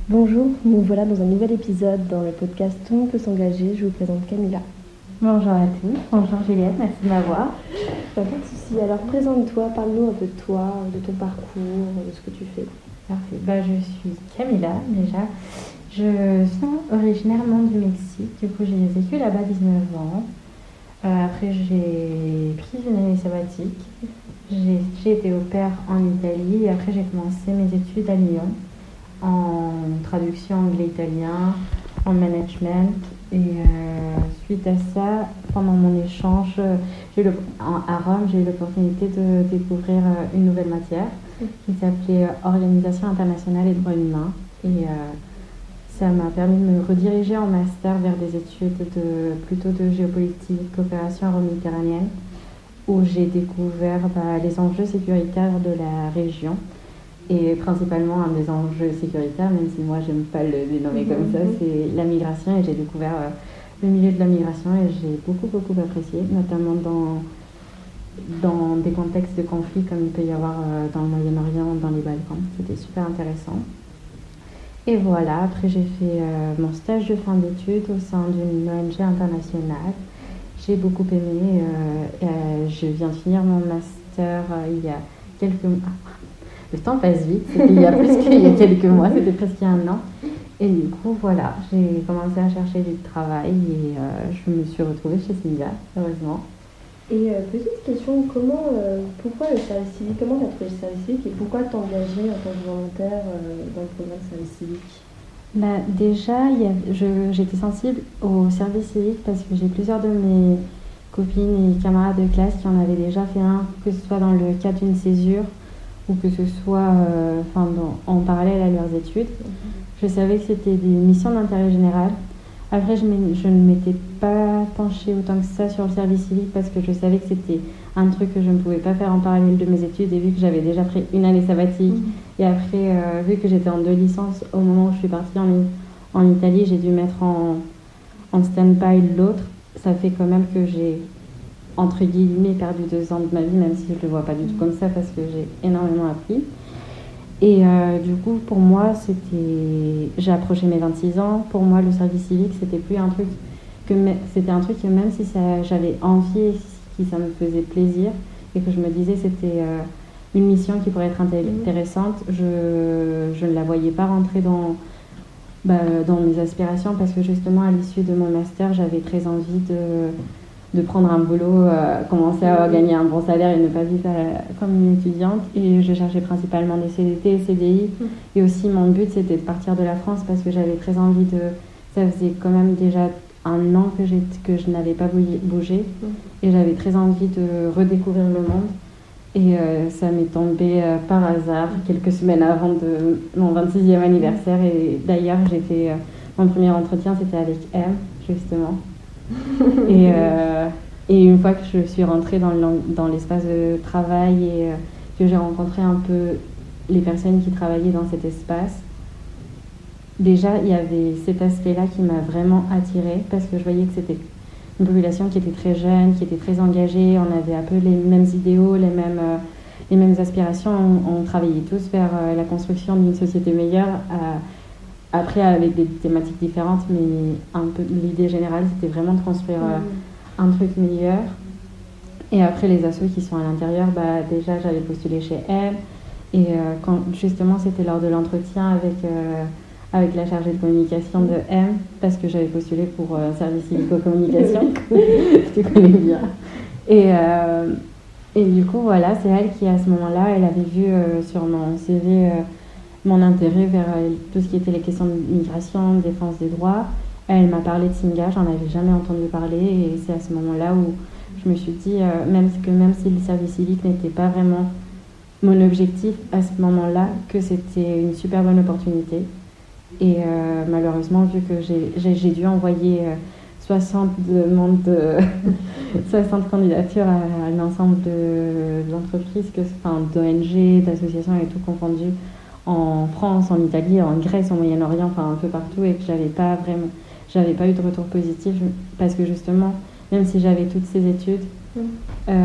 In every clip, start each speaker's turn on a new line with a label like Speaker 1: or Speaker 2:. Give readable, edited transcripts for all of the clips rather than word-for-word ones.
Speaker 1: Bonjour, nous voilà dans un nouvel épisode dans le podcast Tout le monde peut s'engager. Je vous présente Camilla.
Speaker 2: Bonjour à tous, bonjour Juliette, merci de m'avoir.
Speaker 1: Pas de souci. Alors présente-toi, parle-nous un peu de toi, de ton parcours, de ce que tu fais.
Speaker 2: Parfait, je suis Camilla déjà. Je suis originairement du Mexique, du coup j'ai vécu là-bas 19 ans. Après j'ai pris une année sabbatique. J'ai été au pair en Italie et après j'ai commencé mes études à Lyon en traduction anglais-italien, en management. Et suite à ça, pendant mon échange à Rome, j'ai eu l'opportunité de découvrir une nouvelle matière qui s'appelait Organisation internationale et droits humains. Et ça m'a permis de me rediriger en master vers des études plutôt de géopolitique, coopération euro-méditerranéenne, où j'ai découvert les enjeux sécuritaires de la région. Et principalement, un des enjeux sécuritaires, même si moi j'aime pas le dénommer comme ça, c'est la migration. Et j'ai découvert le milieu de la migration et j'ai beaucoup apprécié, notamment dans des contextes de conflit comme il peut y avoir dans le Moyen-Orient, dans les Balkans. C'était super intéressant. Et voilà, après j'ai fait mon stage de fin d'études au sein d'une ONG internationale. J'ai beaucoup aimé. Je viens de finir mon master il y a quelques mois. Le temps passe vite, c'était il y a plus qu'il y a quelques mois, c'était presque il y a un an. Et du coup, voilà, j'ai commencé à chercher du travail et je me suis retrouvée chez Singa, heureusement.
Speaker 1: Et petite question, pourquoi le service civique? Comment tu as trouvé le service civique et pourquoi t'engager en tant que volontaire dans le programme service civique?
Speaker 2: Déjà, j'étais sensible au service civique parce que j'ai plusieurs de mes copines et camarades de classe qui en avaient déjà fait un, que ce soit dans le cadre d'une césure ou que ce soit en parallèle à leurs études. Je savais que c'était des missions d'intérêt général. Après, je ne m'étais pas penchée autant que ça sur le service civique parce que je savais que c'était un truc que je ne pouvais pas faire en parallèle de mes études et vu que j'avais déjà pris une année sabbatique et après, vu que j'étais en 2 licences au moment où je suis partie en Italie, j'ai dû mettre en stand-by l'autre. Ça fait quand même que j'ai entre guillemets perdu 2 ans de ma vie, même si je ne le vois pas du tout comme ça parce que j'ai énormément appris. Et du coup, pour moi, j'ai approché mes 26 ans. Pour moi, le service civique, c'était plus un truc c'était un truc que même si j'avais envie et si ça me faisait plaisir et que je me disais c'était une mission qui pourrait être intéressante, je ne la voyais pas rentrer dans mes aspirations parce que justement, à l'issue de mon master, j'avais très envie de prendre un boulot, commencer à gagner un bon salaire et ne pas vivre comme une étudiante. Et je cherchais principalement des CDT, CDI. Et aussi, mon but, c'était de partir de la France parce que j'avais très envie Ça faisait quand même déjà 1 an que je n'avais pas bougé. Et j'avais très envie de redécouvrir le monde. Et ça m'est tombé par hasard quelques semaines avant de mon 26e anniversaire. Et d'ailleurs, j'ai fait mon premier entretien, c'était avec M, justement. Et une fois que je suis rentrée dans l'espace de travail et que j'ai rencontré un peu les personnes qui travaillaient dans cet espace, déjà il y avait cet aspect-là qui m'a vraiment attirée parce que je voyais que c'était une population qui était très jeune, qui était très engagée, on avait un peu les mêmes idéaux, les mêmes aspirations, on travaillait tous vers la construction d'une société meilleure. Après, avec des thématiques différentes, mais un peu l'idée générale, c'était vraiment de construire un truc meilleur. Et après, les assos qui sont à l'intérieur, déjà, j'avais postulé chez M. Et quand justement, c'était lors de l'entretien avec la chargée de communication de M, parce que j'avais postulé pour service civico-communication, tu connais bien. Et du coup, voilà, c'est elle qui, à ce moment-là, elle avait vu sur mon CV mon intérêt vers tout ce qui était les questions de migration, de défense des droits. Elle m'a parlé de Singa, j'en avais jamais entendu parler et c'est à ce moment-là où je me suis dit, même si le service civique n'était pas vraiment mon objectif à ce moment-là, que c'était une super bonne opportunité. Et malheureusement, vu que j'ai dû envoyer 60 demandes 60 candidatures à l'ensemble d'entreprises, d'ONG, d'associations et tout confondu, en France, en Italie, en Grèce, au Moyen-Orient, un peu partout, et que j'avais pas eu de retour positif parce que justement, même si j'avais toutes ces études, il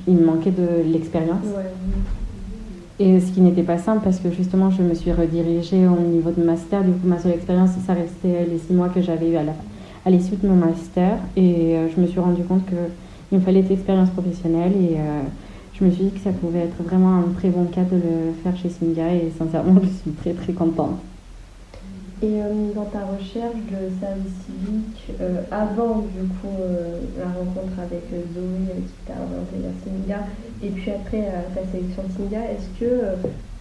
Speaker 2: me manquait de l'expérience. Et ce qui n'était pas simple parce que justement, je me suis redirigée au niveau de master. Du coup, ma seule expérience, ça restait les 6 mois que j'avais eu à l'issue de mon master. Et je me suis rendu compte qu'il me fallait cette expérience professionnelle. Et je me suis dit que ça pouvait être vraiment un très bon cas de le faire chez Singa. Et sincèrement, je suis très très contente.
Speaker 1: Et dans ta recherche de service civique, avant du coup la rencontre avec Zoé qui t'a orienté vers Singa, et puis après ta sélection de Singa, est-ce que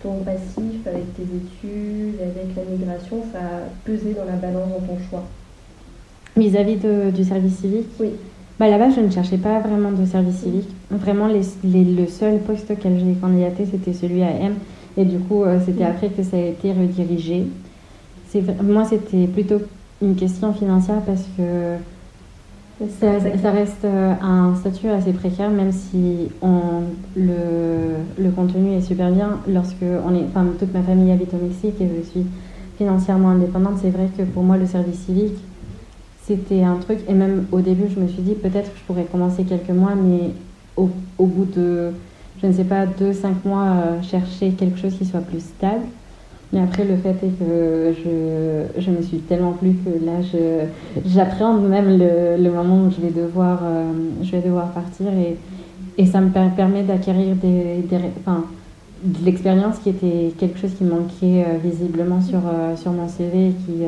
Speaker 1: ton passif avec tes études, avec la migration, ça a pesé dans la balance dans ton choix?
Speaker 2: Vis-à-vis du service civique,
Speaker 1: Oui.
Speaker 2: bah là-bas, je ne cherchais pas vraiment de service civique. Vraiment, le seul poste auquel j'ai candidaté, c'était celui à M. Et du coup, c'était après que ça a été redirigé. Moi, c'était plutôt une question financière parce que ça reste un statut assez précaire, même si le contenu est super bien. Toute ma famille habite au Mexique et je suis financièrement indépendante. C'est vrai que pour moi, le service civique, c'était un truc. Et même au début, je me suis dit peut-être que je pourrais commencer quelques mois, mais au bout de, je ne sais pas, 2-5 mois, chercher quelque chose qui soit plus stable. Mais après, le fait est que je me suis tellement plu que là, j'appréhende même le moment où je vais devoir partir et ça me permet d'acquérir de l'expérience qui était quelque chose qui manquait visiblement sur mon CV et qui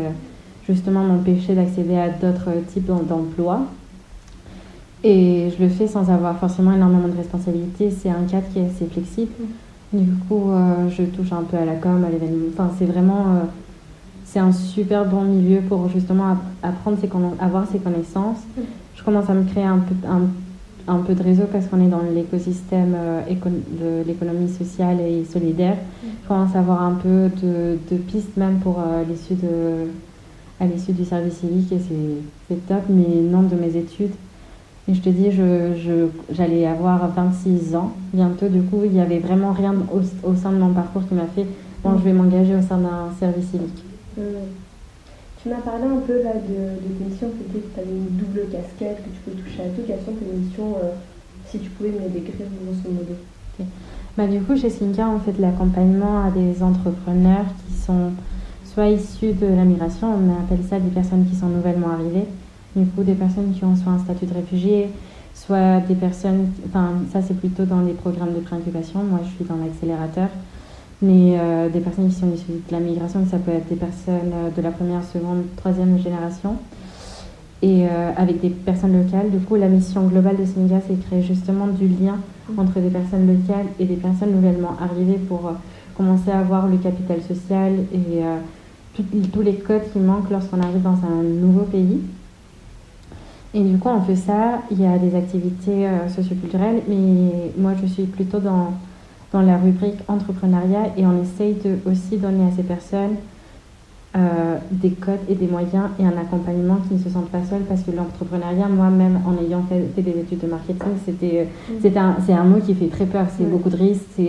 Speaker 2: justement m'empêchait d'accéder à d'autres types d'emplois. Et je le fais sans avoir forcément énormément de responsabilités. C'est un cadre qui est assez flexible. Du coup, je touche un peu à la com, à l'événement. Enfin, c'est vraiment... c'est un super bon milieu pour justement avoir ses connaissances. Je commence à me créer un peu de réseau parce qu'on est dans l'écosystème de l'économie sociale et solidaire. Je commence à avoir un peu de pistes même pour à l'issue du service civique et c'est top, mais non de mes études. Et je te dis, j'allais avoir 26 ans bientôt. Du coup, il n'y avait vraiment rien au sein de mon parcours qui m'a fait bon, je vais m'engager au sein d'un service civique.
Speaker 1: Tu m'as parlé un peu là de tes missions, peut-être que tu avais une double casquette, que tu peux toucher à tout. Quelles sont tes missions, si tu pouvais me les décrire grosso modo?
Speaker 2: Okay. Bah, du coup, chez Singa, on fait de l'accompagnement à des entrepreneurs qui sont soit issus de la migration, on appelle ça des personnes qui sont nouvellement arrivées. Du coup, des personnes qui ont soit un statut de réfugié, soit des personnes... Enfin, ça, c'est plutôt dans les programmes de préincubation. Moi, je suis dans l'accélérateur. Mais des personnes qui sont issues de la migration, ça peut être des personnes de la première, seconde, troisième génération. Et avec des personnes locales. Du coup, la mission globale de Singa, c'est de créer justement du lien entre des personnes locales et des personnes nouvellement arrivées pour commencer à avoir le capital social et tous les codes qui manquent lorsqu'on arrive dans un nouveau pays. Et du coup, on fait ça. Il y a des activités socioculturelles, mais moi, je suis plutôt dans la rubrique entrepreneuriat et on essaye aussi donner à ces personnes des codes et des moyens et un accompagnement qui ne se sentent pas seuls parce que l'entrepreneuriat, moi-même, en ayant fait des études de marketing, c'est un mot qui fait très peur. C'est beaucoup de risques.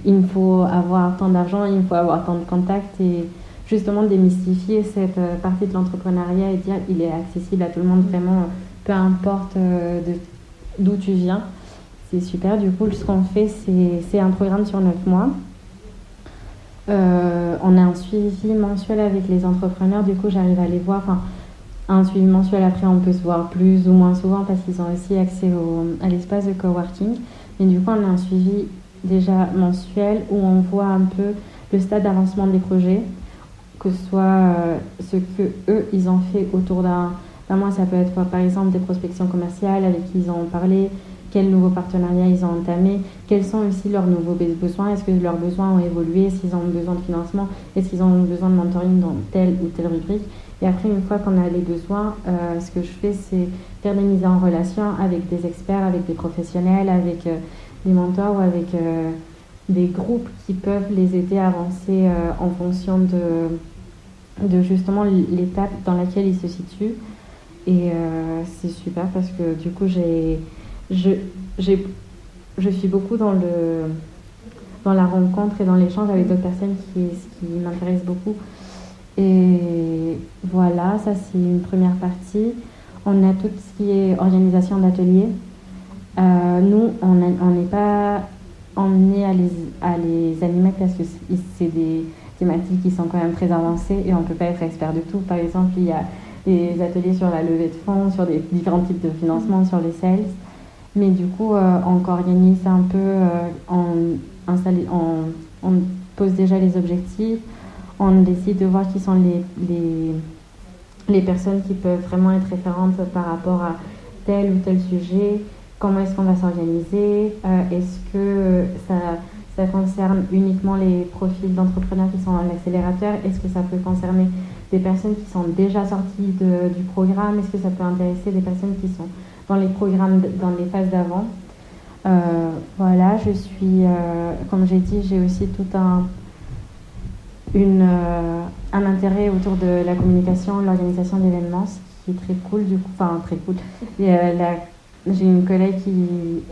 Speaker 2: Il me faut avoir tant d'argent, il me faut avoir tant de contacts et justement démystifier cette partie de l'entrepreneuriat et dire il est accessible à tout le monde vraiment, peu importe d'où tu viens. C'est super. Du coup, ce qu'on fait, c'est un programme sur 9 mois. On a un suivi mensuel avec les entrepreneurs. Du coup, j'arrive à les voir. Enfin, un suivi mensuel, après, on peut se voir plus ou moins souvent parce qu'ils ont aussi accès à l'espace de coworking. Mais du coup, on a un suivi déjà mensuel où on voit un peu le stade d'avancement des projets, que ce soit ce que eux ils ont fait autour d'un mois. Ça peut être par exemple des prospections commerciales avec qui ils ont parlé, quels nouveaux partenariats ils ont entamés, quels sont aussi leurs nouveaux besoins, est-ce que leurs besoins ont évolué, s'ils ont besoin de financement, est-ce qu'ils ont besoin de mentoring dans telle ou telle rubrique. Et après, une fois qu'on a les besoins, ce que je fais, c'est faire des mises en relation avec des experts, avec des professionnels, avec des mentors ou avec des groupes qui peuvent les aider à avancer en fonction de justement l'étape dans laquelle ils se situent. Et c'est super parce que du coup, je suis beaucoup dans la rencontre et dans l'échange avec d'autres personnes, ce qui m'intéresse beaucoup. Et voilà, ça c'est une première partie. On a tout ce qui est organisation d'ateliers. Nous, on n'est pas emmener à les animer parce que c'est des thématiques qui sont quand même très avancées et on ne peut pas être expert de tout. Par exemple, il y a des ateliers sur la levée de fonds, sur des différents types de financement, sur les sales. Mais du coup, on organise un peu, on pose déjà les objectifs, on décide de voir qui sont les personnes qui peuvent vraiment être référentes par rapport à tel ou tel sujet, comment est-ce qu'on va s'organiser, est-ce que ça concerne uniquement les profils d'entrepreneurs qui sont dans l'accélérateur, est-ce que ça peut concerner des personnes qui sont déjà sorties du programme, est-ce que ça peut intéresser des personnes qui sont dans les programmes, dans les phases d'avant. Voilà, je suis, comme j'ai dit, j'ai aussi tout un intérêt autour de la communication, l'organisation d'événements, ce qui est très cool du coup, enfin très cool. J'ai une collègue qui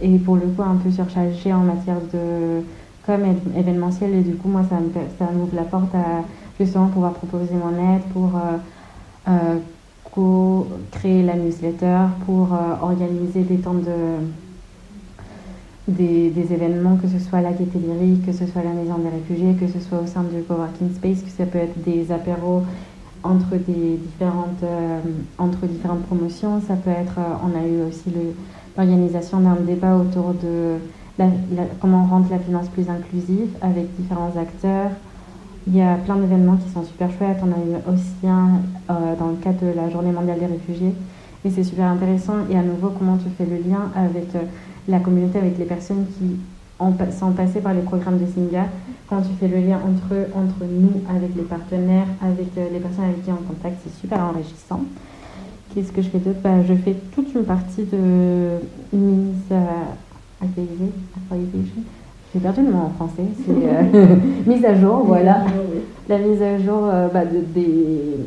Speaker 2: est pour le coup un peu surchargée en matière de com événementiel et du coup moi ça m'ouvre la porte à justement pouvoir proposer mon aide pour créer la newsletter, pour organiser des événements, que ce soit la Gaieté Lyrique, que ce soit la Maison des Réfugiés, que ce soit au sein du Coworking Space, que ça peut être des apéros entre différentes promotions. Ça peut être, on a eu aussi l'organisation d'un débat autour de comment rendre la finance plus inclusive avec différents acteurs. Il y a plein d'événements qui sont super chouettes. On a eu aussi un dans le cadre de la Journée mondiale des réfugiés. Et c'est super intéressant. Et à nouveau, comment tu fais le lien avec la communauté, avec les personnes qui sont passées par les programmes de Singa. Quand tu fais le lien entre nous, avec les partenaires, avec les personnes avec qui on est en contact, c'est super enrichissant. Qu'est-ce que je fais d'autre? Je fais toute une partie de mise actualisation. J'ai perdu le mot en français, c'est mise à jour, voilà. La mise à jour des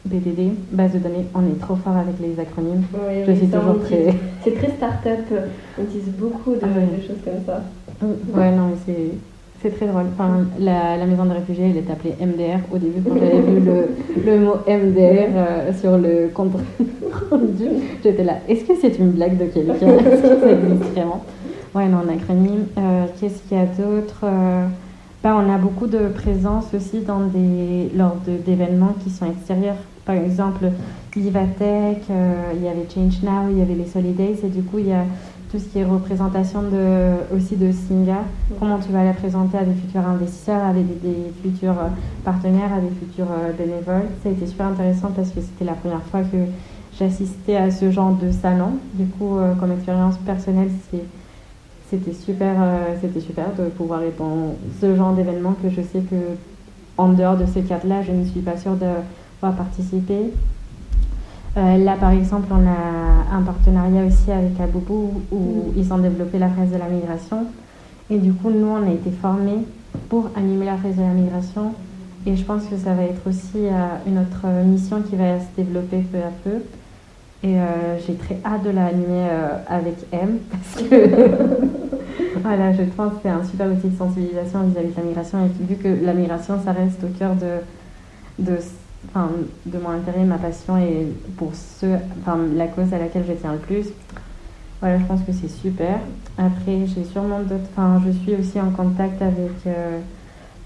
Speaker 2: BDD, base de données. On est trop fort avec les acronymes.
Speaker 1: Oui,
Speaker 2: je suis toujours très...
Speaker 1: C'est très start-up, on utilise beaucoup de choses comme ça.
Speaker 2: Ouais, non, mais c'est très drôle. Enfin, la maison de réfugiés, elle est appelée MDR. Au début, quand j'avais vu le mot MDR sur le compte rendu, j'étais là. Est-ce que c'est une blague de quelqu'un? Est-ce que ça existe vraiment? Ouais, non, en acronyme. Qu'est-ce qu'il y a d'autre? On a beaucoup de présence aussi lors d'événements qui sont extérieurs. Par exemple, Vivatech, il y avait Change Now, il y avait les Solidays, et du coup, il y a tout ce qui est représentation aussi de Singa. Comment tu vas la présenter à des futurs investisseurs, à des futurs partenaires, à des futurs bénévoles. Ça a été super intéressant parce que c'était la première fois que j'assistais à ce genre de salon. Du coup, comme expérience personnelle, c'était super de pouvoir être dans ce genre d'événement que je sais que en dehors de ce cadre-là, je ne suis pas sûre de pouvoir participer. Là, par exemple, on a un partenariat aussi avec Aboubou où ils ont développé la phase de la migration. Et du coup, nous, on a été formés pour animer la phase de la migration. Et je pense que ça va être aussi une autre mission qui va se développer peu à peu. Et j'ai très hâte de l'animer avec M parce que voilà, je pense que c'est un super outil de sensibilisation vis-à-vis de la migration. Et vu que la migration, ça reste au cœur de mon intérêt, ma passion et pour la cause à laquelle je tiens le plus. Voilà, je pense que c'est super. Après, j'ai sûrement je suis aussi en contact avec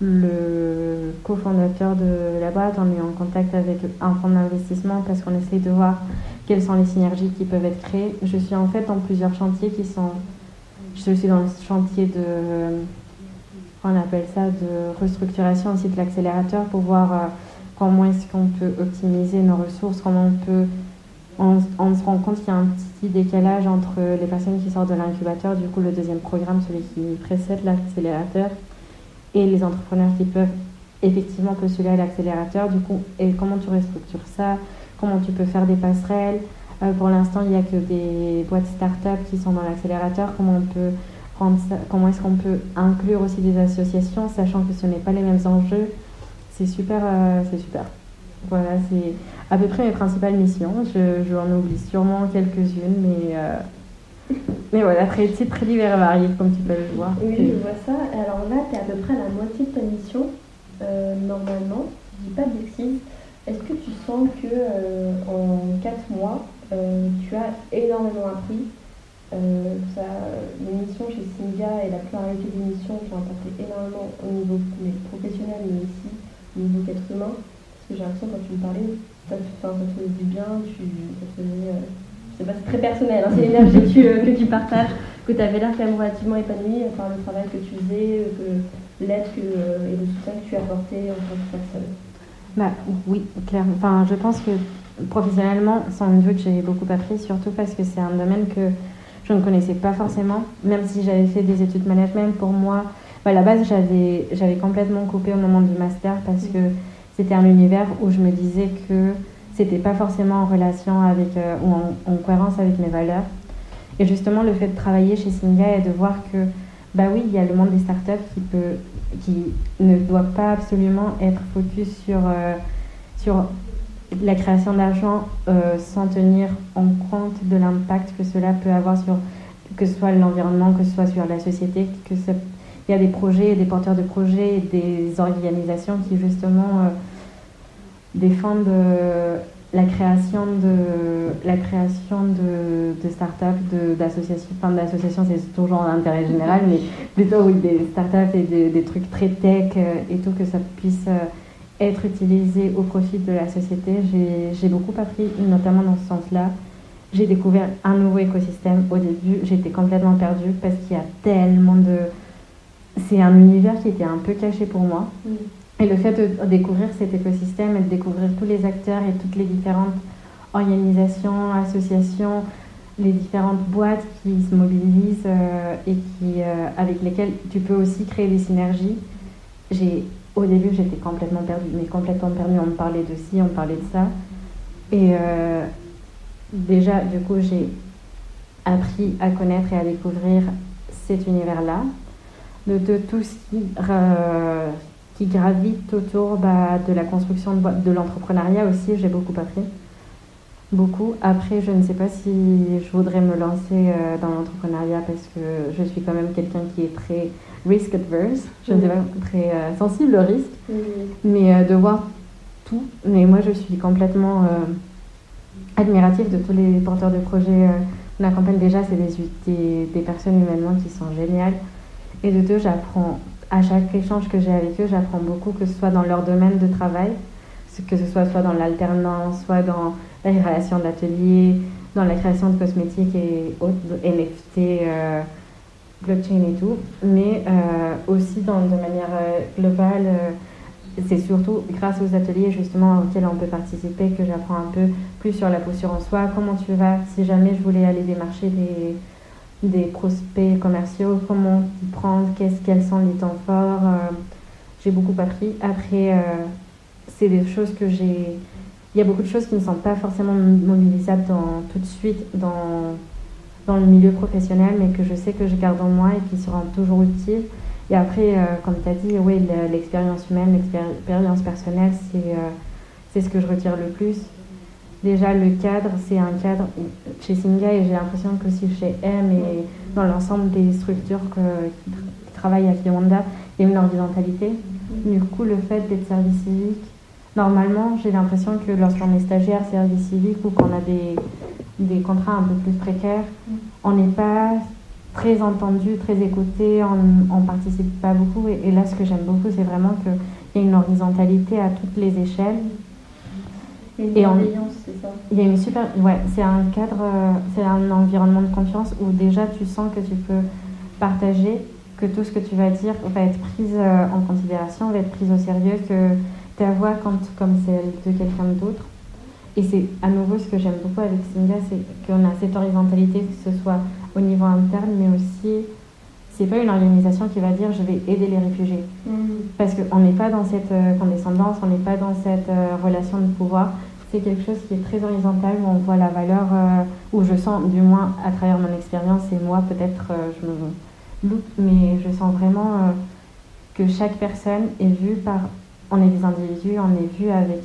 Speaker 2: le cofondateur de la boîte. On est en contact avec un fonds d'investissement parce qu'on essaye de voir quelles sont les synergies qui peuvent être créées. Je suis en fait dans plusieurs chantiers je suis dans le chantier on appelle ça de restructuration aussi de l'accélérateur pour voir comment est-ce qu'on peut optimiser nos ressources, comment on se rend compte qu'il y a un petit décalage entre les personnes qui sortent de l'incubateur, du coup le deuxième programme, celui qui précède l'accélérateur, et les entrepreneurs qui peuvent effectivement postuler à l'accélérateur, du coup, et comment tu restructures ça, comment tu peux faire des passerelles. Pour l'instant, il n'y a que des boîtes start-up qui sont dans l'accélérateur, comment est-ce qu'on peut inclure aussi des associations, sachant que ce n'est pas les mêmes enjeux. C'est super. Voilà, c'est à peu près mes principales missions. Je en oublie sûrement quelques-unes, mais voilà, très divers et varié, comme tu peux le voir.
Speaker 1: Oui, je vois ça. Alors là, tu es à peu près à la moitié de ta mission, normalement. Je dis pas de bêtises. Est-ce que tu sens que en 4 mois, tu as énormément appris L'émission chez Singa et la pluralité des missions qui ont apporté énormément au niveau professionnel, mais aussi au niveau être humain. Parce que j'ai l'impression, quand tu me parlais, ça te faisait du bien, ça te faisait. Je sais pas, c'est très personnel, hein, c'est l'énergie que tu partages, que tu avais l'air quand même relativement épanoui par le travail que tu faisais, l'aide et le soutien que tu apportais en tant que personne.
Speaker 2: Bah, oui, clairement. Enfin, je pense que professionnellement, sans doute, j'ai beaucoup appris, surtout parce que c'est un domaine que je ne connaissais pas forcément, même si j'avais fait des études management. Pour moi, à la base, j'avais complètement coupé au moment du master parce que c'était un univers où je me disais que c'était pas forcément en relation avec ou en cohérence avec mes valeurs. Et justement, le fait de travailler chez Singa et de voir que, bah oui, il y a le monde des startups qui ne doit pas absolument être focus sur la création d'argent sans tenir en compte de l'impact que cela peut avoir sur que ce soit l'environnement, que ce soit sur la société, il y a des projets, des porteurs de projets, des organisations qui justement défendent la création de start-up, d'associations, c'est toujours en intérêt général, mais plutôt oui, des start-up et des trucs très tech et tout, que ça puisse être utilisé au profit de la société. J'ai beaucoup appris, notamment dans ce sens-là. J'ai découvert un nouveau écosystème. Au début, j'étais complètement perdue parce qu'il y a tellement de... C'est un univers qui était un peu caché pour moi. Et le fait de découvrir cet écosystème et de découvrir tous les acteurs et toutes les différentes organisations, associations, les différentes boîtes qui se mobilisent et avec lesquelles tu peux aussi créer des synergies. Au début, j'étais complètement perdue, On me parlait de ci, on me parlait de ça. Et déjà, du coup, j'ai appris à connaître et à découvrir cet univers-là, de tout ce qui gravite autour de la construction de l'entrepreneuriat aussi. J'ai beaucoup appris. Beaucoup. Après, je ne sais pas si je voudrais me lancer dans l'entrepreneuriat parce que je suis quand même quelqu'un qui est très risk adverse. Je ne sais pas, très sensible au risque. Mais de voir tout. Mais moi, je suis complètement admirative de tous les porteurs de projets. On accompagne déjà, c'est des personnes humainement qui sont géniales. Et de deux, j'apprends, à chaque échange que j'ai avec eux, j'apprends beaucoup, que ce soit dans leur domaine de travail, que ce soit dans l'alternance, soit dans la création d'ateliers, dans la création de cosmétiques et autres, NFT, blockchain et tout, mais aussi de manière globale. C'est surtout grâce aux ateliers justement auxquels on peut participer que j'apprends un peu plus sur la posture en soi, comment tu vas, si jamais je voulais aller démarcher des prospects commerciaux, comment t'y prendre, quels sont les temps forts. J'ai beaucoup appris. Après, c'est des choses il y a beaucoup de choses qui ne sont pas forcément mobilisables tout de suite dans le milieu professionnel, mais que je sais que je garde en moi et qui seront toujours utiles. Et après, comme tu as dit, oui, l'expérience humaine, l'expérience personnelle, c'est ce que je retire le plus. Déjà, le cadre, c'est un cadre chez Singa et j'ai l'impression qu'aussi chez M et dans l'ensemble des structures qui travaillent à Kiwanda, il y a une horizontalité. Du coup, le fait d'être service civique, normalement, j'ai l'impression que lorsqu'on est stagiaire service civique ou qu'on a des contrats un peu plus précaires, on n'est pas très entendu, très écouté, on ne participe pas beaucoup. Et là, ce que j'aime beaucoup, c'est vraiment qu'il y a une horizontalité à toutes les échelles.
Speaker 1: Une bienveillance, c'est ça.
Speaker 2: Il y a une super... Ouais, c'est un cadre, c'est un environnement de confiance où déjà tu sens que tu peux partager, que tout ce que tu vas dire va être pris en considération, va être pris au sérieux, que ta voix compte comme celle de quelqu'un d'autre. Et c'est à nouveau ce que j'aime beaucoup avec Singa, c'est qu'on a cette horizontalité, que ce soit au niveau interne, mais aussi, c'est pas une organisation qui va dire je vais aider les réfugiés. Parce qu'on n'est pas dans cette condescendance, on n'est pas dans cette relation de pouvoir. C'est quelque chose qui est très horizontal, où on voit la valeur, où je sens, du moins à travers mon expérience, et moi peut-être je me loupe, mais je sens vraiment que chaque personne est vue on est des individus, on est vu avec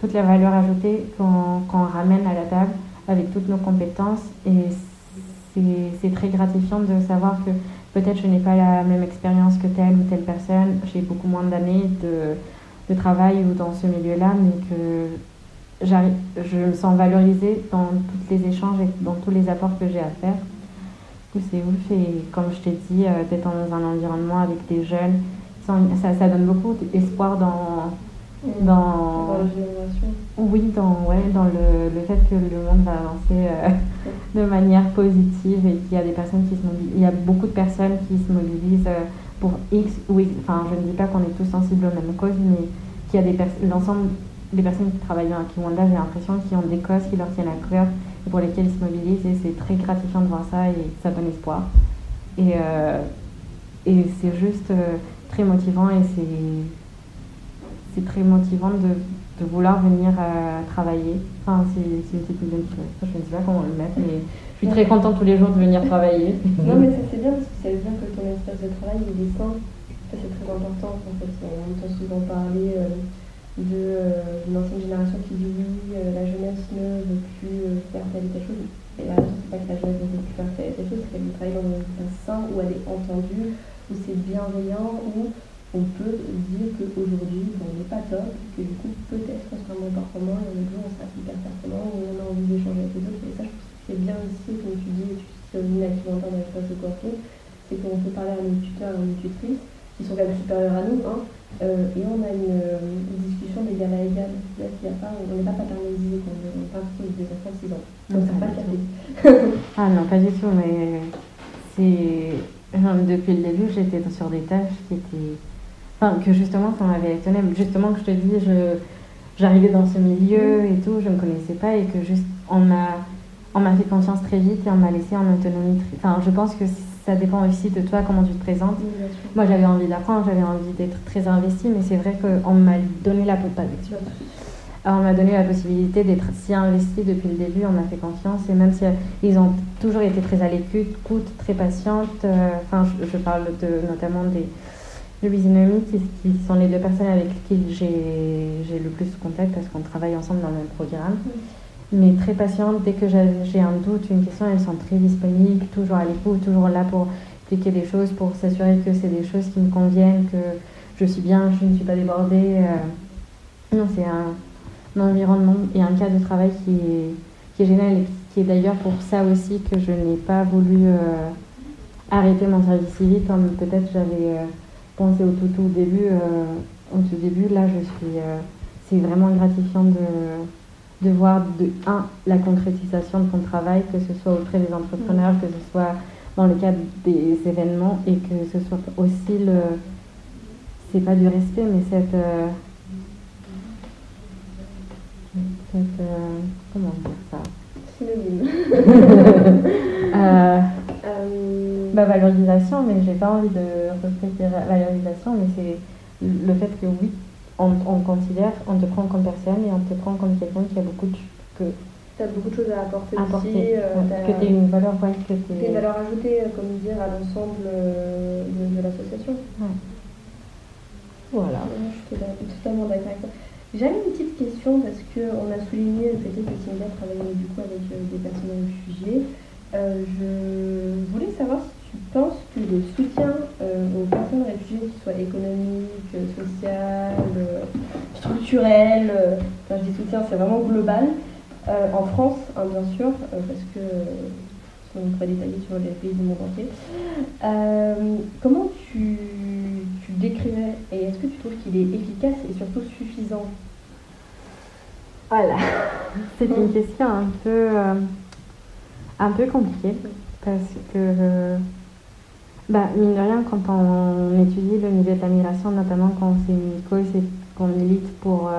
Speaker 2: toute la valeur ajoutée qu'on ramène à la table, avec toutes nos compétences, et c'est très gratifiant de savoir que peut-être je n'ai pas la même expérience que telle ou telle personne, j'ai beaucoup moins d'années de travail ou dans ce milieu-là, mais que je me sens valorisée dans tous les échanges et dans tous les apports que j'ai à faire. coup, c'est ouf. Et comme je t'ai dit, d'être dans un environnement avec des jeunes, ça donne beaucoup d'espoir
Speaker 1: Dans la
Speaker 2: dans,
Speaker 1: génération.
Speaker 2: oui, dans le fait que le monde va avancer de manière positive et qu'il y a des personnes qui se mobilisent. Il y a beaucoup de personnes qui se mobilisent pour X ou X. Enfin, je ne dis pas qu'on est tous sensibles aux mêmes causes, mais qu'il y a l'ensemble des personnes qui travaillent à Kiwanda, j'ai l'impression qu'ils ont des causes qui leur tiennent à cœur et pour lesquelles ils se mobilisent. Et c'est très gratifiant de voir ça et ça donne espoir. Et, et c'est juste très motivant et c'est très motivant de vouloir venir travailler. Enfin, c'est une petite je ne sais pas comment le mettre, mais je suis très contente tous les jours de venir travailler.
Speaker 1: Non, mais ça c'est bien parce que ça veut dire que ton espace de travail il est sain. Ça c'est très important en fait. On entend souvent parler d'une ancienne génération qui dit oui, la jeunesse ne veut plus faire telle ou telle chose. Et la raison, c'est pas que la jeunesse ne veut plus faire telle ou telle chose, c'est qu'elle veut travailler dans un espace sain où elle est entendue, où c'est bienveillant, où on peut dire qu'aujourd'hui, on n'est pas top, que du coup, peut-être qu'on sera moins performant et un autre jour, on sera hyper performant et on a envie d'échanger avec les autres. Et ça, je trouve que c'est bien ici, comme tu dis, et tu sais, une activité dans l'espace de coworking, c'est qu'on peut parler à nos tuteurs et à nos tutrices, qui sont quand même supérieurs à nous, hein, et on a une discussion d'égal à égal. C'est-à-dire qu'il y a pas, on n'est pas paternalisé quand on est pas des enfants de 6 ans. Donc, ça pas capé.
Speaker 2: Ah non, pas du tout, mais c'est. Depuis le début, j'étais sur des tâches qui étaient. Enfin, que justement, ça m'avait étonnée. Justement, que je te dis, j'arrivais dans ce milieu et tout, je ne me connaissais pas et que juste, on m'a fait confiance très vite et on m'a laissé en autonomie. Enfin, je pense que ça dépend aussi de toi, comment tu te présentes. Moi, j'avais envie d'apprendre, j'avais envie d'être très investie, mais c'est vrai qu'on m'a donné la possibilité d'être si investie depuis le début, on m'a fait confiance et même si ils ont toujours été très à l'écoute, très patientes. Enfin, je parle notamment de Louise et Noémie, qui sont les deux personnes avec qui j'ai le plus contact parce qu'on travaille ensemble dans le même programme. Mais très patientes, dès que j'ai un doute, une question, elles sont très disponibles, toujours à l'écoute, toujours là pour expliquer des choses, pour s'assurer que c'est des choses qui me conviennent, que je suis bien, je ne suis pas débordée. Non, c'est un environnement et un cadre de travail qui est génial et qui est d'ailleurs pour ça aussi que je n'ai pas voulu arrêter mon service civique comme peut-être j'avais pensé au tout début. Au tout début, là, c'est vraiment gratifiant de voir la concrétisation de ton travail, que ce soit auprès des entrepreneurs, que ce soit dans le cadre des événements et que ce soit aussi c'est pas du respect, mais comment dire ça?
Speaker 1: Synonyme.
Speaker 2: Valorisation, mais j'ai pas envie de respecter la valorisation, mais c'est le fait que oui, on considère, on te prend comme personne et on te prend comme quelqu'un qui a beaucoup de
Speaker 1: T'as beaucoup de choses à apporter aussi.
Speaker 2: Que tu aies une valeur, que tu
Speaker 1: une valeur ajoutée, comme dire, à l'ensemble de l'association.
Speaker 2: Ouais. Voilà.
Speaker 1: Je suis totalement d'accord avec toi. J'avais une petite question parce qu'on a souligné le fait que Cynthia travaille du coup avec des personnes réfugiées. Je voulais savoir si tu penses que le soutien aux personnes réfugiées, qu'il soit économique, social, structurel, quand je dis soutien, c'est vraiment global, en France, hein, bien sûr, parce que on pourrait détailler sur les pays du monde entier. Comment tu décrirais et est-ce que tu trouves qu'il est efficace et surtout suffisant?
Speaker 2: Voilà, c'est une question un peu compliquée parce que mine de rien, quand on étudie le niveau de la migration, notamment quand c'est une cause et qu'on milite pour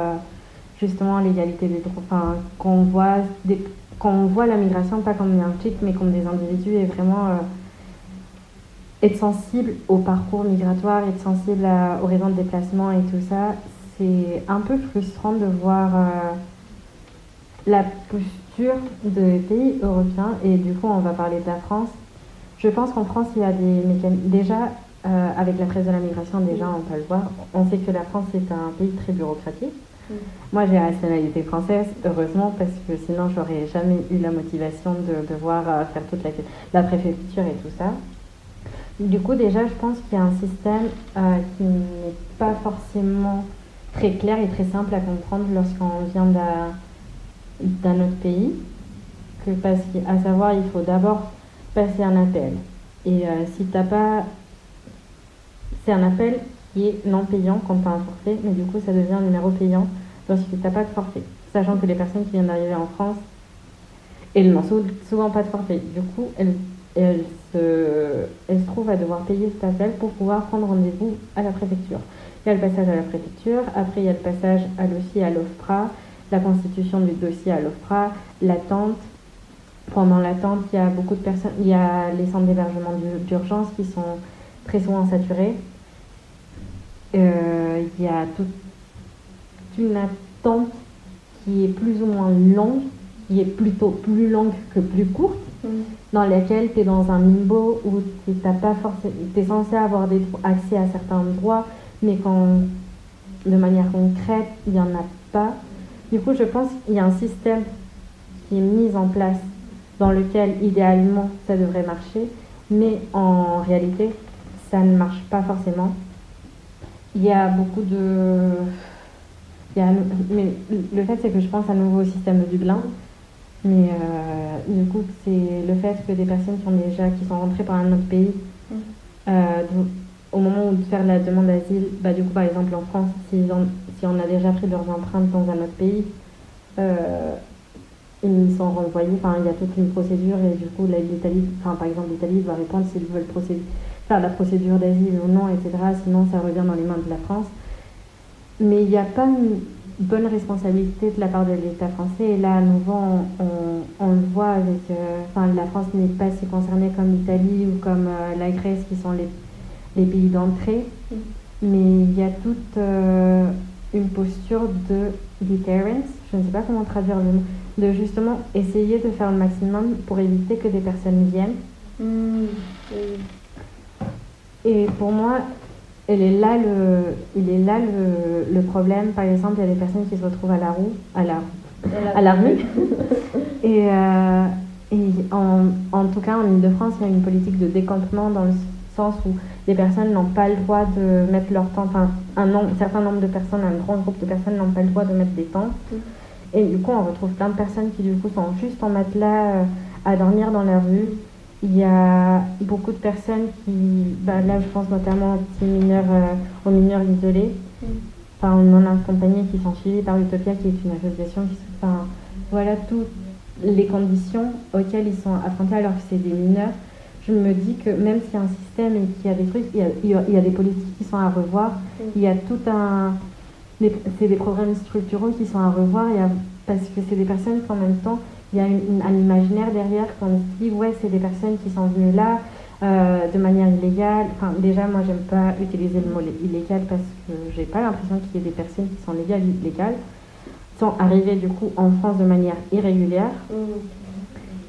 Speaker 2: justement l'égalité des droits, enfin qu'on voit la migration pas comme un type mais comme des individus et vraiment être sensible au parcours migratoire, être sensible aux raisons de déplacement et tout ça, c'est un peu frustrant de voir la posture des pays européens et du coup on va parler de la France. Je pense qu'en France il y a des mécanismes, déjà avec la crise de la migration déjà on peut le voir, on sait que la France est un pays très bureaucratique. Moi j'ai la nationalité française, heureusement, parce que sinon j'aurais jamais eu la motivation de devoir faire toute la préfecture et tout ça. Du coup déjà je pense qu'il y a un système qui n'est pas forcément très clair et très simple à comprendre lorsqu'on vient d'un autre pays, parce qu'à savoir il faut d'abord passer un appel. Et si t'as pas... C'est un appel qui est non payant quand tu as un forfait, mais du coup ça devient un numéro payant lorsque tu n'as pas de forfait. Sachant que les personnes qui viennent d'arriver en France, elles n'ont souvent pas de forfait. Du coup, elles se trouvent à devoir payer cet appel pour pouvoir prendre rendez-vous à la préfecture. Il y a le passage à la préfecture, après il y a le passage à dossier à l'OFPRA, la constitution du dossier à l'OFPRA, l'attente. Pendant l'attente, il y a beaucoup de personnes, il y a les centres d'hébergement d'urgence qui sont très souvent saturés. Il y a toute une attente qui est plus ou moins longue, qui est plutôt plus longue que plus courte, dans laquelle tu es dans un limbo où tu es censé avoir accès à certains droits, mais quand de manière concrète, il n'y en a pas. Du coup, je pense qu'il y a un système qui est mis en place dans lequel, idéalement, ça devrait marcher, mais en réalité, ça ne marche pas forcément. Il y a beaucoup de... Mais le fait, c'est que je pense à nouveau au système de Dublin. Mais du coup, c'est le fait que des personnes qui sont rentrées par un autre pays, au moment où de faire la demande d'asile, du coup, par exemple, en France, si on a déjà pris leurs empreintes dans un autre pays, ils sont renvoyés. Enfin, il y a toute une procédure et du coup, l'Italie, par exemple, l'Italie va répondre s'ils veulent faire la procédure d'asile ou non, etc. Sinon, ça revient dans les mains de la France. Mais il n'y a pas une bonne responsabilité de la part de l'État français. Et là, à nouveau, on le voit avec... la France n'est pas si concernée comme l'Italie ou comme la Grèce, qui sont les pays d'entrée. Mais il y a toute une posture de deterrence, je ne sais pas comment traduire le mot, de justement essayer de faire le maximum pour éviter que des personnes viennent. Et pour moi, il est là le problème. Par exemple, il y a des personnes qui se retrouvent à la rue. Et en tout cas, en Ile-de-France, il y a une politique de décampement dans le sens où les personnes n'ont pas le droit de mettre leur tente. Un certain nombre de personnes, un grand groupe de personnes n'ont pas le droit de mettre des tentes. Et du coup, on retrouve plein de personnes qui, du coup, sont juste en matelas à dormir dans la rue. Il y a beaucoup de personnes qui, là je pense notamment aux mineurs isolés. On en a accompagné qui sont suivis par Utopia, qui est une association voilà toutes les conditions auxquelles ils sont affrontés alors que c'est des mineurs. Je me dis que même s'il y a un système et qu'il y a des trucs, il y a des politiques qui sont à revoir. Il y a c'est des programmes structuraux qui sont à revoir, parce que c'est des personnes qui en même temps, il y a un imaginaire derrière qu'on se dit, ouais, c'est des personnes qui sont venues là de manière illégale. Déjà, moi, j'aime pas utiliser le mot illégal parce que j'ai pas l'impression qu'il y ait des personnes qui sont légales, sont arrivées du coup en France de manière irrégulière.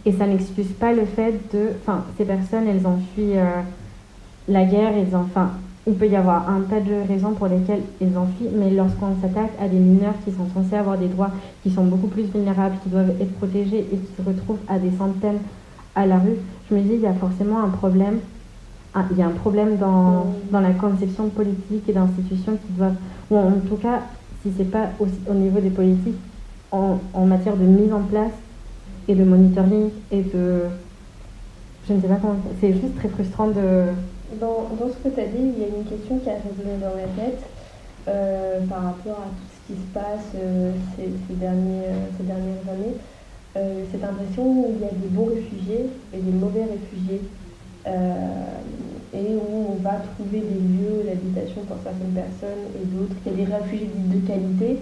Speaker 2: Et ça n'excuse pas le fait ces personnes, elles ont fui la guerre, il peut y avoir un tas de raisons pour lesquelles ils en fuient, mais lorsqu'on s'attaque à des mineurs qui sont censés avoir des droits, qui sont beaucoup plus vulnérables, qui doivent être protégés et qui se retrouvent à des centaines à la rue, je me dis qu'il y a forcément un problème. Il y a un problème dans la conception politique et d'institutions qui doivent, ou en tout cas, si c'est pas au niveau des politiques, en matière de mise en place et de monitoring et de... Je ne sais pas comment... C'est juste très frustrant de...
Speaker 1: Dans ce que tu as dit, il y a une question qui a résonné dans ma tête par rapport à tout ce qui se passe ces dernières années. Cette impression où il y a des bons réfugiés et des mauvais réfugiés et où on va trouver des lieux d'habitation pour certaines personnes et d'autres. Il y a des réfugiés dits de qualité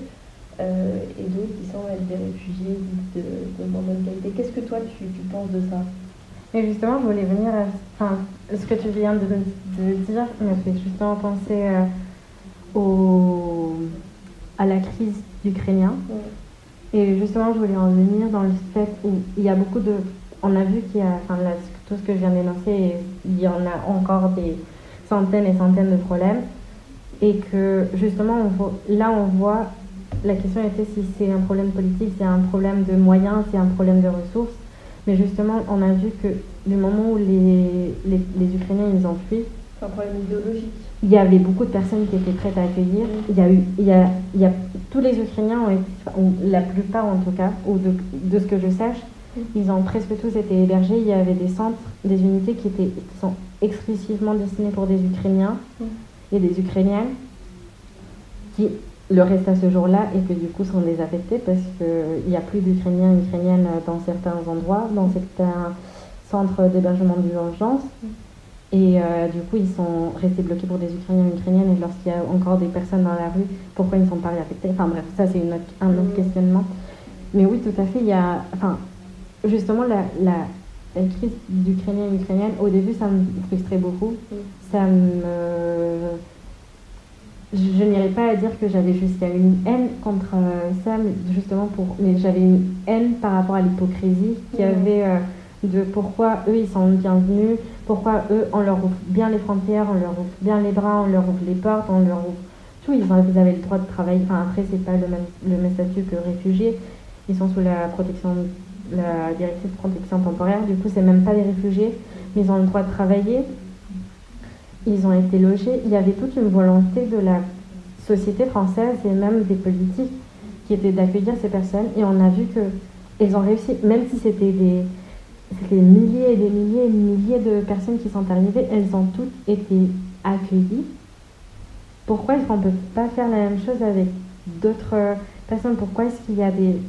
Speaker 1: et d'autres qui semblent être des réfugiés dits de moins bonne qualité. Qu'est-ce que toi tu penses de ça ?
Speaker 2: Et justement, je voulais venir ce que tu viens de dire me fait justement penser à la crise ukrainienne. Et justement, je voulais en venir dans le fait où il y a beaucoup de... On a vu qu'il y a, tout ce que je viens d'énoncer, il y en a encore des centaines et centaines de problèmes. Et que justement, on voit, la question était si c'est un problème politique, c'est un problème de moyens, c'est un problème de ressources. Mais justement, on a vu que du moment où les Ukrainiens ils ont fui,
Speaker 1: c'est un problème idéologique.
Speaker 2: Il y avait beaucoup de personnes qui étaient prêtes à accueillir. Il y a tous les Ukrainiens la plupart en tout cas, ou de ce que je sache, Ils ont presque tous été hébergés. Il y avait des centres, des unités qui sont exclusivement destinées pour des Ukrainiens et des Ukrainiennes qui le restent à ce jour-là et que du coup sont désaffectés parce qu'il n'y a plus d'Ukrainiens et Ukrainiennes dans certains endroits, dans certains centres d'hébergement d'urgence. Et du coup, ils sont restés bloqués pour des Ukrainiens et Ukrainiennes. Et lorsqu'il y a encore des personnes dans la rue, pourquoi ils ne sont pas réaffectés? Enfin bref, ça c'est un autre questionnement. Mais oui, tout à fait, il y a... Enfin, justement, la crise d'Ukrainiens et Ukrainiennes, au début, ça me frustrait beaucoup. Ça me... Je n'irais pas à dire que j'avais jusqu'à une haine contre ça, mais j'avais une haine par rapport à l'hypocrisie qu'il y avait de pourquoi eux ils sont bienvenus, pourquoi eux on leur ouvre bien les frontières, on leur ouvre bien les bras, on leur ouvre les portes, on leur ouvre tout, ils avaient le droit de travailler. Enfin après c'est pas le même statut que réfugiés, ils sont sous la directive de protection temporaire, du coup c'est même pas des réfugiés, mais ils ont le droit de travailler. Ils ont été logés. Il y avait toute une volonté de la société française et même des politiques qui étaient d'accueillir ces personnes. Et on a vu qu'ils ont réussi, même si c'était des milliers et des milliers et des milliers de personnes qui sont arrivées, elles ont toutes été accueillies. Pourquoi est-ce qu'on ne peut pas faire la même chose avec d'autres personnes? Pourquoi est-ce qu'il y a des...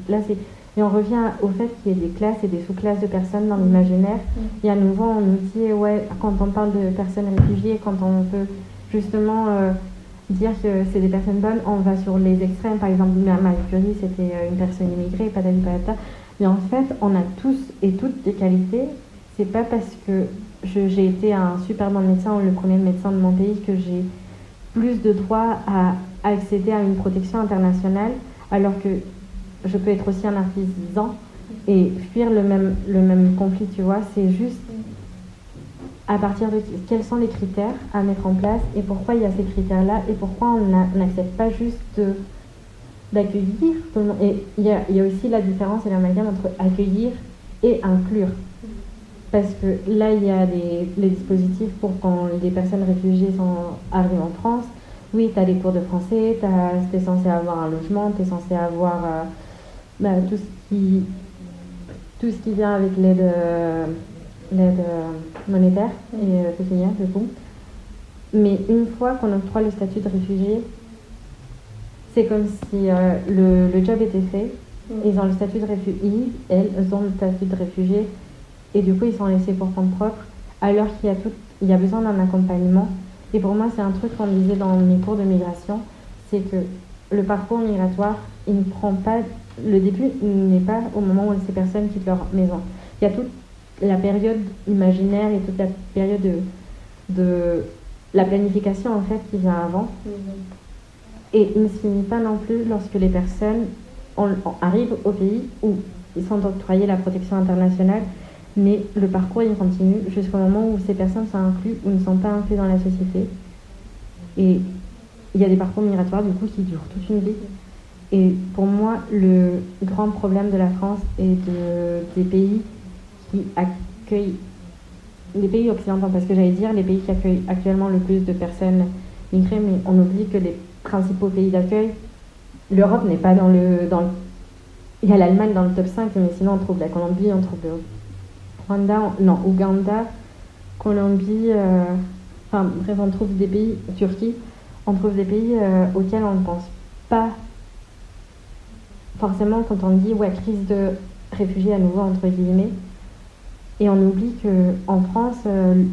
Speaker 2: Et on revient au fait qu'il y ait des classes et des sous-classes de personnes dans l'imaginaire. Et à nouveau, on nous dit, ouais, quand on parle de personnes réfugiées, quand on veut justement dire que c'est des personnes bonnes, on va sur les extrêmes. Par exemple, Marie Curie, c'était une personne immigrée, patati patata. Mais en fait, on a tous et toutes des qualités. C'est pas parce que j'ai été un super bon médecin ou le premier médecin de mon pays que j'ai plus de droit à accéder à une protection internationale, alors que je peux être aussi un artisan et fuir le même conflit, tu vois. C'est juste à partir de quels sont les critères à mettre en place et pourquoi il y a ces critères-là et pourquoi on n'accepte pas juste d'accueillir tout le monde. Et il y a aussi la différence et l'amalgame entre accueillir et inclure. Parce que là, il y a les dispositifs pour quand des personnes réfugiées arrivent en France. Oui, tu as des cours de français, tu es censé avoir un logement, tu es censé avoir... tout ce qui vient avec l'aide monétaire et pécuniaire du coup. Mais une fois qu'on octroie le statut de réfugié, c'est comme si le job était fait. Ils ont le statut de réfugié, elles ont le statut de réfugié et du coup ils sont laissés pour compte propre alors qu'il y a besoin d'un accompagnement. Et pour moi c'est un truc qu'on disait dans mes cours de migration, c'est que le parcours migratoire, il ne prend pas... Le début n'est pas au moment où ces personnes quittent leur maison. Il y a toute la période imaginaire et toute la période de la planification en fait qui vient avant. Et il ne se finit pas non plus lorsque les personnes arrivent au pays où ils sont octroyés la protection internationale, mais le parcours il continue jusqu'au moment où ces personnes sont incluses ou ne sont pas incluses dans la société. Et il y a des parcours migratoires du coup qui durent toute une vie. Et pour moi, le grand problème de la France et des pays qui accueillent, les pays occidentaux, parce que j'allais dire les pays qui accueillent actuellement le plus de personnes migrées, mais on oublie que les principaux pays d'accueil, l'Europe n'est pas il y a l'Allemagne dans le top 5, mais sinon on trouve la Colombie, on trouve le Ouganda, Colombie, enfin bref, on trouve des pays, Turquie, on trouve des pays auxquels on ne pense pas forcément quand on dit ouais, crise de réfugiés à nouveau entre guillemets, et on oublie qu'en France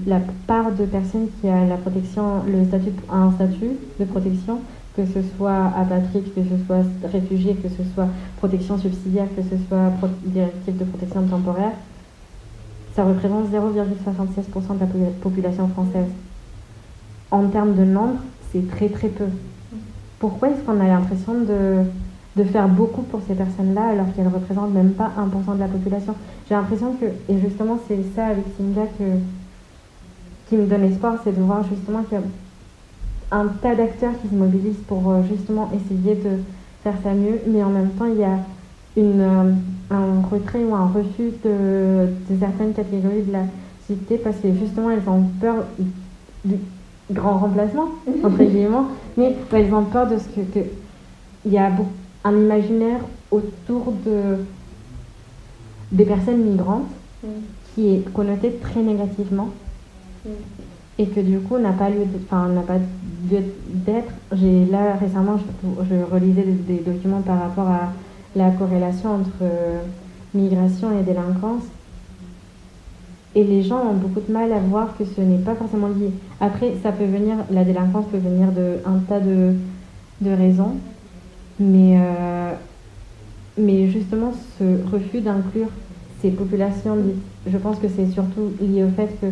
Speaker 2: la part de personnes qui a un statut de protection, que ce soit apatride, que ce soit réfugié, que ce soit protection subsidiaire, que ce soit directive de protection temporaire, ça représente 0,76% de la population française. En termes de nombre, c'est très très peu. Pourquoi est-ce qu'on a l'impression de faire beaucoup pour ces personnes-là alors qu'elles ne représentent même pas 1% de la population? J'ai l'impression que, et justement c'est ça avec Singa qui me donne espoir, c'est de voir justement qu'il y a un tas d'acteurs qui se mobilisent pour justement essayer de faire ça mieux, mais en même temps il y a un retrait ou un refus de certaines catégories de la société parce que justement elles ont peur du grand remplacement, entre guillemets, mais elles ont peur de ce il y a un imaginaire autour des personnes migrantes
Speaker 1: Mm.
Speaker 2: qui est connoté très négativement
Speaker 1: Mm.
Speaker 2: et que du coup n'a pas lieu n'a pas lieu d'être. Là récemment, je relisais des documents par rapport à la corrélation entre migration et délinquance. Et les gens ont beaucoup de mal à voir que ce n'est pas forcément lié. Après, la délinquance peut venir d'un tas de raisons, mais justement, ce refus d'inclure ces populations dites, je pense que c'est surtout lié au fait que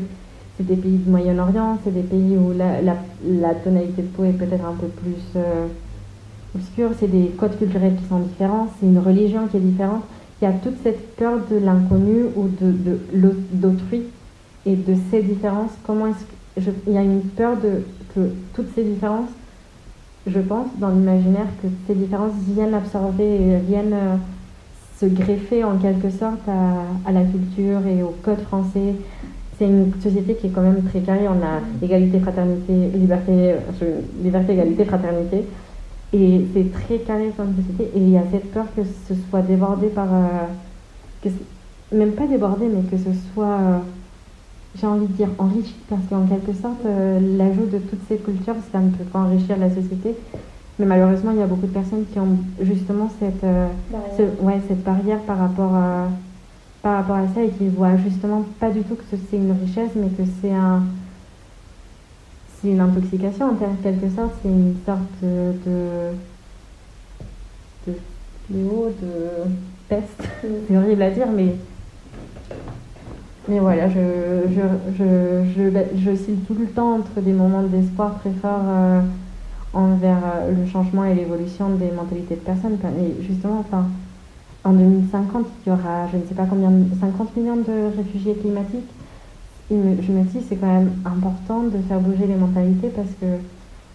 Speaker 2: c'est des pays du Moyen-Orient, c'est des pays où la tonalité de peau est peut-être un peu plus obscure, c'est des codes culturels qui sont différents, c'est une religion qui est différente. Il y a toute cette peur de l'inconnu ou d'autrui et de ces différences. Il y a une peur que toutes ces différences, je pense, dans l'imaginaire, que ces différences viennent absorber et viennent se greffer en quelque sorte à la culture et au code français. C'est une société qui est quand même très carrée. On a égalité, fraternité, liberté, égalité, fraternité. Et c'est très carré comme société. Et il y a cette peur que ce soit débordé même pas débordé, mais que ce soit, j'ai envie de dire, enrichi. Parce qu'en quelque sorte, l'ajout de toutes ces cultures, ça ne peut qu'enrichir la société. Mais malheureusement, il y a beaucoup de personnes qui ont justement cette barrière par rapport à ça et qui voient justement pas du tout que c'est une richesse, mais que c'est une intoxication en quelque sorte. C'est une sorte de fléau, de peste. C'est horrible à dire, mais voilà, j'oscille tout le temps entre des moments d'espoir très forts envers le changement et l'évolution des mentalités de personnes. Et justement, en 2050, il y aura, je ne sais pas combien, 50 millions de réfugiés climatiques. Je me dis, c'est quand même important de faire bouger les mentalités parce que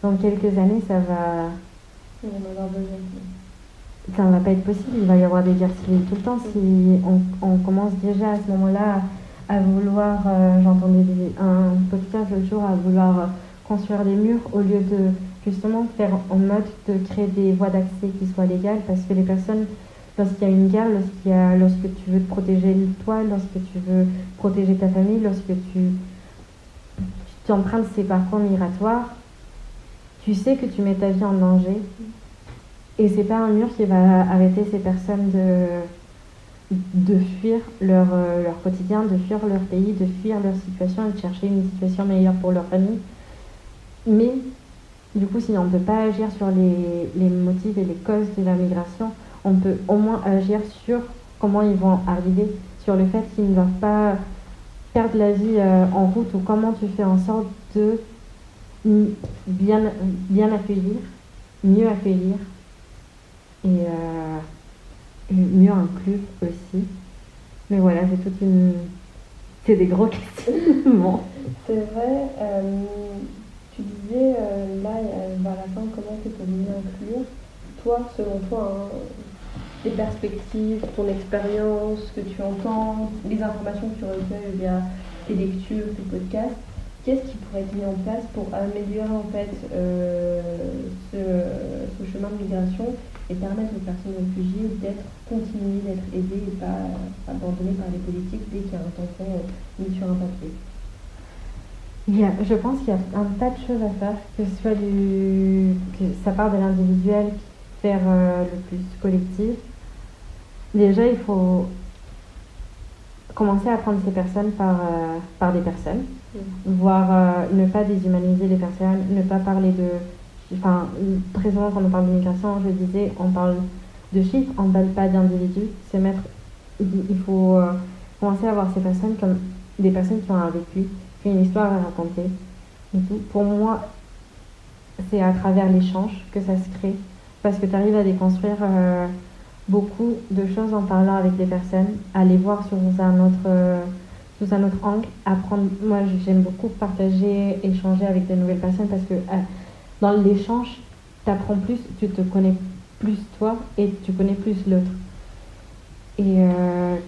Speaker 2: dans quelques années, ça va pas être possible. Il va y avoir des guerres civiles tout le temps. Si on commence déjà à ce moment-là à vouloir, j'entendais un podcast l'autre jour, à vouloir construire des murs au lieu de justement faire en mode de créer des voies d'accès qui soient légales, parce que les personnes, lorsqu'il y a une guerre, lorsque tu veux te protéger toi, lorsque tu veux protéger ta famille, lorsque tu empruntes ces parcours migratoires, tu sais que tu mets ta vie en danger. Et c'est pas un mur qui va arrêter ces personnes de fuir leur quotidien, de fuir leur pays, de fuir leur situation et de chercher une situation meilleure pour leur famille. Mais du coup, si on ne peut pas agir sur les motifs et les causes de la migration, on peut au moins agir sur comment ils vont arriver, sur le fait qu'ils ne doivent pas perdre la vie en route, ou comment tu fais en sorte de bien accueillir, mieux accueillir et mieux inclure aussi. Mais voilà, c'est des gros questions.
Speaker 1: C'est vrai. Tu disais là, vers la fin, comment tu peux mieux inclure. Toi, selon toi, tes perspectives, ton expérience, ce que tu entends, les informations que tu recueilles via tes lectures, tes podcasts, qu'est-ce qui pourrait être mis en place pour améliorer en fait ce chemin de migration et permettre aux personnes réfugiées continuer d'être aidées et pas abandonnées par les politiques dès qu'il y a un tampon mis sur un papier?
Speaker 2: Je pense qu'il y a un tas de choses à faire, que ça part de l'individuel vers le plus collectif. Déjà, il faut commencer à prendre ces personnes par des personnes, voire ne pas déshumaniser les personnes, ne pas parler très souvent quand on parle d'immigration, je disais, on parle de chiffres, on ne parle pas d'individus. Il faut commencer à voir ces personnes comme des personnes qui ont un vécu, qui ont une histoire à raconter et tout. Pour moi, c'est à travers l'échange que ça se crée, parce que tu arrives à déconstruire beaucoup de choses en parlant avec les personnes, à les voir sous un autre angle, apprendre. Moi, j'aime beaucoup partager, échanger avec de nouvelles personnes, parce que dans l'échange, tu apprends plus, tu te connais plus toi et tu connais plus l'autre. Et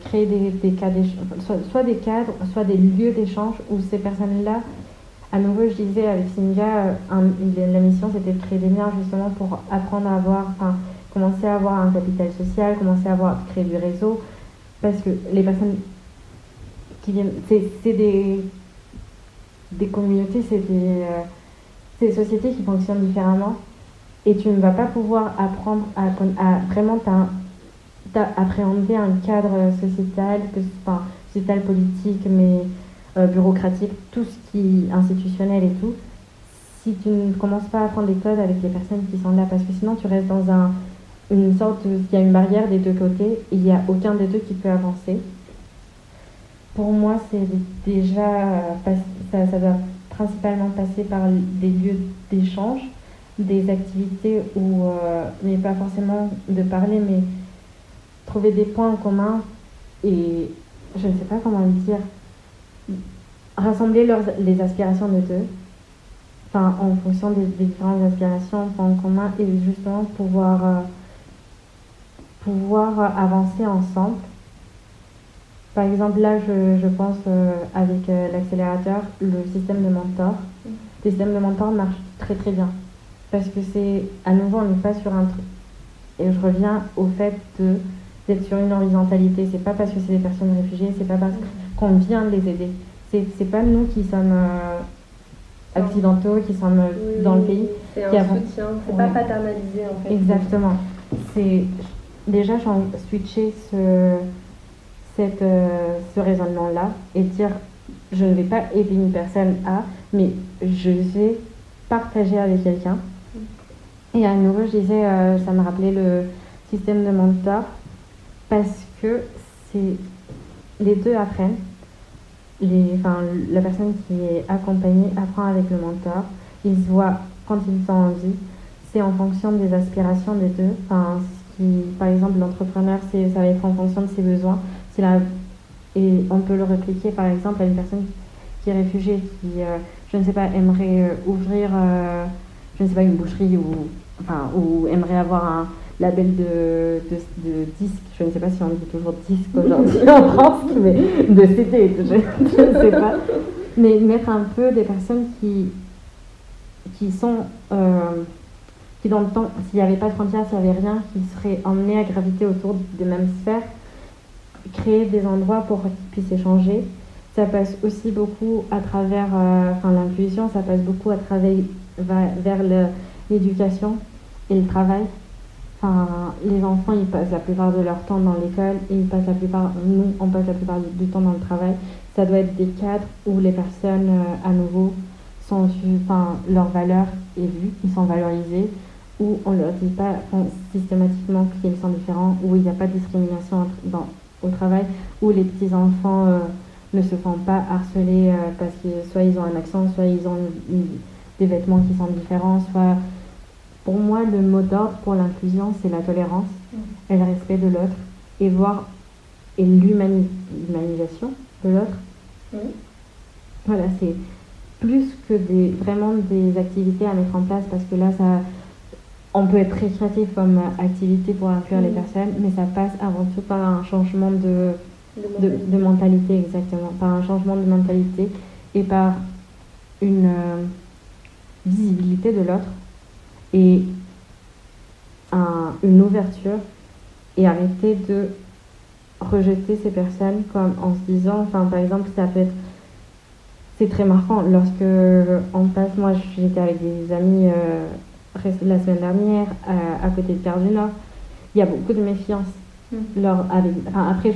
Speaker 2: créer des cas d'échange, soit des cadres, soit des lieux d'échange où ces personnes-là, à nouveau, je disais avec Cynthia, la mission c'était de créer des liens justement pour apprendre à avoir, commencer à avoir un capital social, commencer à créer du réseau, Parce que les personnes qui viennent, c'est des communautés, c'est des sociétés qui fonctionnent différemment. Et tu ne vas pas pouvoir apprendre à vraiment appréhender un cadre sociétal, enfin, sociétal, politique, mais bureaucratique, tout ce qui est institutionnel et tout, si tu ne commences pas à apprendre des codes avec les personnes qui sont là, parce que sinon tu restes dans une sorte il y a une barrière des deux côtés, et il n'y a aucun des deux qui peut avancer. Pour moi, c'est déjà, ça doit principalement passer par des lieux d'échange, des activités où, mais pas forcément de parler, mais trouver des points en commun et, je ne sais pas comment le dire, rassembler les aspirations de deux, enfin, en fonction des différentes aspirations, points en commun, et justement pouvoir avancer ensemble. Par exemple, là, je pense avec l'accélérateur, le système de mentor. Le système de mentor marche très très bien. Parce que c'est, à nouveau, on n'est pas sur un truc. Et je reviens au fait d'être sur une horizontalité. C'est pas parce que c'est des personnes réfugiées, c'est pas parce qu'on vient les aider. C'est pas nous qui sommes accidentaux, qui sommes dans le pays.
Speaker 1: C'est un soutien, c'est pas paternalisé en fait.
Speaker 2: Exactement. C'est déjà switcher ce raisonnement-là et dire je ne vais pas aider une personne A, mais je vais partager avec quelqu'un. Et à nouveau, je disais, ça me rappelait le système de mentor parce que les deux apprennent. La personne qui est accompagnée apprend avec le mentor. Ils se voient quand ils ont envie. C'est en fonction des aspirations des deux. Par exemple, l'entrepreneur, ça va être en fonction de ses besoins. Et on peut le répliquer, par exemple, à une personne qui est réfugiée, qui, je ne sais pas, aimerait ouvrir, je ne sais pas, une boucherie ou aimerait avoir un label de disque. Je ne sais pas si on dit toujours disque aujourd'hui en France, mais de CD, je ne sais pas. Mais mettre un peu des personnes qui sont... qui dans le temps, s'il n'y avait pas de frontières, s'il n'y avait rien, qui seraient emmenés à graviter autour des mêmes sphères, créer des endroits pour qu'ils puissent échanger. Ça passe aussi beaucoup à travers l'inclusion, ça passe beaucoup à travers vers l'éducation et le travail. Les enfants, ils passent la plupart de leur temps dans l'école et on passe la plupart du temps dans le travail. Ça doit être des cadres où les personnes, à nouveau, sont leur valeur est vue, ils sont valorisés, où on ne leur dit pas systématiquement qu'ils sont différents, où il n'y a pas de discrimination au travail, où les petits-enfants ne se font pas harceler parce que soit ils ont un accent, soit ils ont des vêtements qui sont différents, soit... Pour moi, le mot d'ordre pour l'inclusion, c'est la tolérance et le respect de l'autre et l'humanisation de l'autre. Voilà, c'est plus que vraiment des activités à mettre en place parce que là, on peut être très créatif comme activité pour inclure les personnes, mais ça passe avant tout par un changement de mentalité, exactement. Par un changement de mentalité et par une visibilité de l'autre et une ouverture et arrêter de rejeter ces personnes comme en se disant, par exemple, c'est très marquant lorsque on passe, moi j'étais avec des amis la semaine dernière à côté de Gare du Nord, il y a beaucoup de méfiance. Après,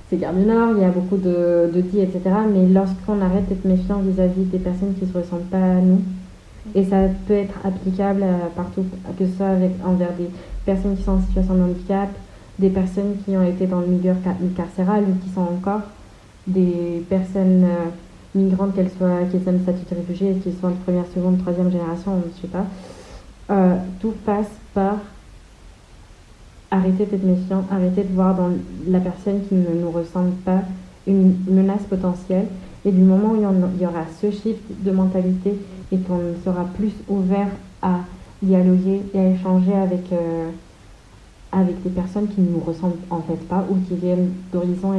Speaker 2: c'est Gare du Nord, il y a beaucoup de dits, etc. Mais lorsqu'on arrête d'être méfiant vis-à-vis des personnes qui ne se ressemblent pas à nous, et ça peut être applicable partout, que ce soit envers des personnes qui sont en situation de handicap, des personnes qui ont été dans le milieu carcéral ou qui sont encore, des personnes migrantes, qu'elles aient le statut de réfugié, qu'elles soient de première, seconde, troisième génération, je ne sais pas. Tout passe par arrêter d'être méfiant, arrêter de voir dans la personne qui ne nous ressemble pas une menace potentielle. Et du moment où il y aura ce shift de mentalité et qu'on sera plus ouvert à dialoguer et à échanger avec des personnes qui ne nous ressemblent en fait pas ou qui viennent d'horizons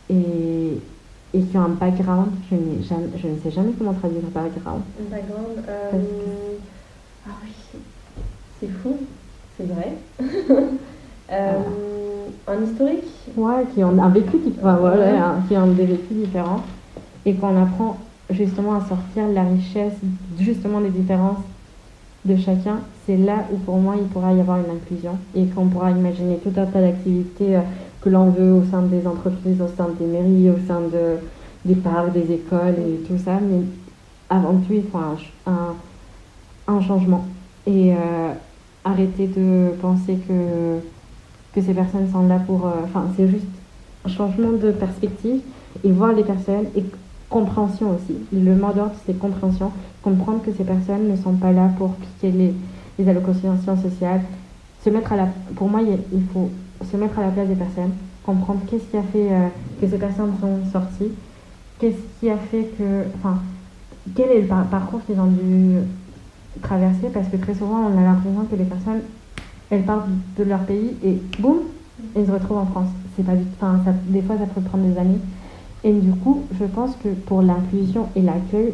Speaker 2: et qui ont un background, je ne sais jamais comment traduire background.
Speaker 1: Un background, ah oui, c'est fou, c'est vrai. un historique.
Speaker 2: Ouais, qui ont un vécu, enfin, voilà, qui ont des vécus différents. Et qu'on apprend justement à sortir la richesse, justement des différences de chacun, c'est là où pour moi il pourra y avoir une inclusion et qu'on pourra imaginer tout un tas d'activités que l'on veut au sein des entreprises, au sein des mairies, au sein des parcs, des écoles et tout ça, mais avant tout il faut un changement et arrêter de penser que ces personnes sont là pour... Enfin, c'est juste un changement de perspective et voir les personnes et compréhension aussi. Le mot d'ordre, c'est compréhension. Comprendre que ces personnes ne sont pas là pour piquer les allocations sociales. Pour moi, il faut se mettre à la place des personnes, comprendre qu'est-ce qui a fait que ces personnes sont sorties, qu'est-ce qui a fait que... Enfin, quel est le parcours qu'ils ont dû traverser, parce que très souvent, on a l'impression que les personnes, elles partent de leur pays et boum, elles se retrouvent en France. C'est pas des fois, ça peut prendre des années. Et du coup, je pense que pour l'inclusion et l'accueil,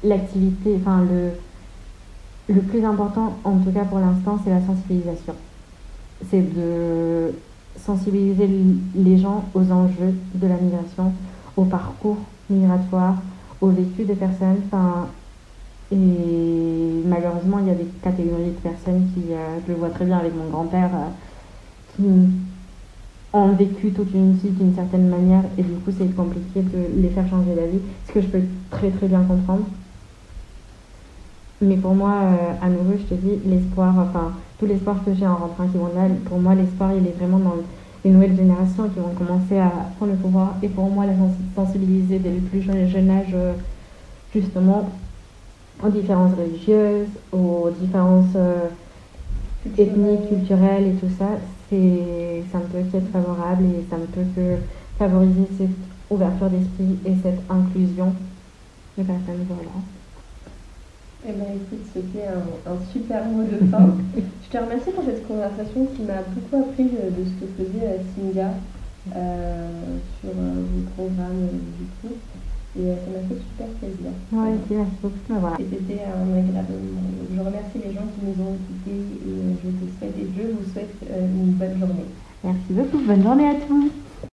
Speaker 2: l'activité, enfin le plus important, en tout cas pour l'instant, c'est la sensibilisation. C'est de sensibiliser les gens aux enjeux de la migration, au parcours migratoire, au vécu des personnes. Et malheureusement, il y a des catégories de personnes qui, je le vois très bien avec mon grand-père, qui ont vécu toute une vie d'une certaine manière et du coup c'est compliqué de les faire changer d'avis, ce que je peux très très bien comprendre. Mais pour moi, à nouveau, je te dis, l'espoir, enfin, tout l'espoir que j'ai en rentrant qui vont là, pour moi, l'espoir, il est vraiment dans les nouvelles générations qui vont commencer à prendre le pouvoir. Et pour moi, la sensibiliser dès le plus jeune âge, justement, aux différences religieuses, aux différences ethniques, culturelles et tout ça, ça ne peut qu'être favorable et ça ne peut que favoriser cette ouverture d'esprit et cette inclusion de personnes. Voilà.
Speaker 1: Eh bien, écoute, c'était un super mot de fin. Je te remercie pour cette conversation qui m'a beaucoup appris de ce que faisait Cynthia sur vos programmes du coup. Et ça m'a fait super plaisir.
Speaker 2: Ouais, merci beaucoup de m'avoir.
Speaker 1: Et c'était un agréable moment. Donc, je remercie les gens qui nous ont écoutés et je vous souhaite une bonne journée.
Speaker 2: Merci beaucoup, bonne journée à tous.